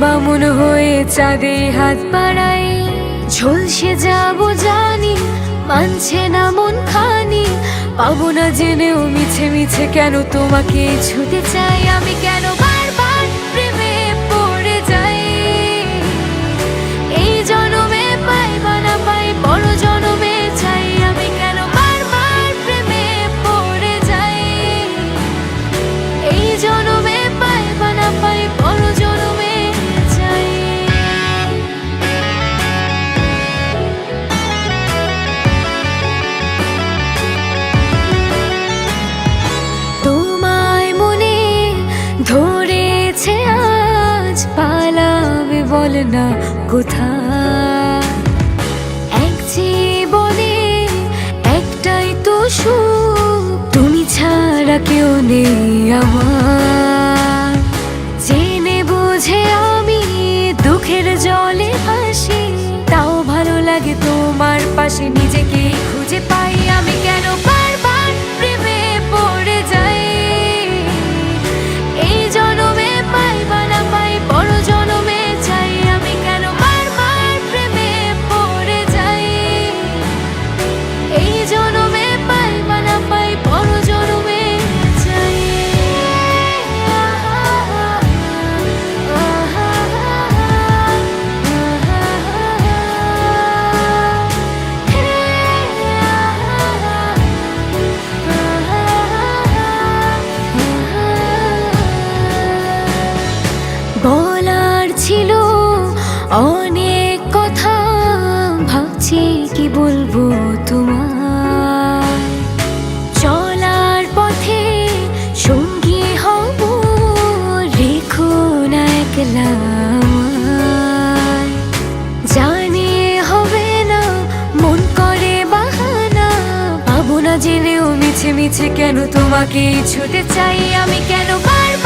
বামুন হয়ে চাঁদে হাত বাড়াই, ঝলসে যাবো জানি, মানছে না মন খানি। পাবো না জেনেও মিছে মিছে কেন তোমাকে ছুতে চাই, আমি কেন বারবার প্রেমে পড়ে যাই। এই জনমে পাই বা না পাই, বড় জনমে চাই, আমি কেন বারবার প্রেমে পড়ে যাই। এই জনমে পাই বা না পাই, বড় জনমে চাই। তোমায় মনে ধরেছে আজ, পালাবে বল না কোথায়। এক জীবনে একটাই তো সুখ, তুমি ছাড়া কেউ নেই আমার। জেনে বুঝে আমি দুঃখের জলে ভাসি, তাও ভালো লাগে তোমার পাশে নিজেকে খুঁজে পাই। আমি কেন বারবার প্রেমে পড়ে যাই। এই জনমে পাই বা না পাই, বড় জনমে চাই, আমি কেন বারবার প্রেমে পড়ে যাই। এই জনমে পাই বা না পাই, বড় জনমে চাই। বলার ছিল অনেক কথা, ভাবছি কি বলবো তোমার। চলার পথে সঙ্গী হব, রেখো না একলা আমায়। জানি হবে না, মন করে বাহানা, পাবো না জেনেও মিছে মিছে কেন তোমাকে ছুতে চাই, আমি কেন বারবার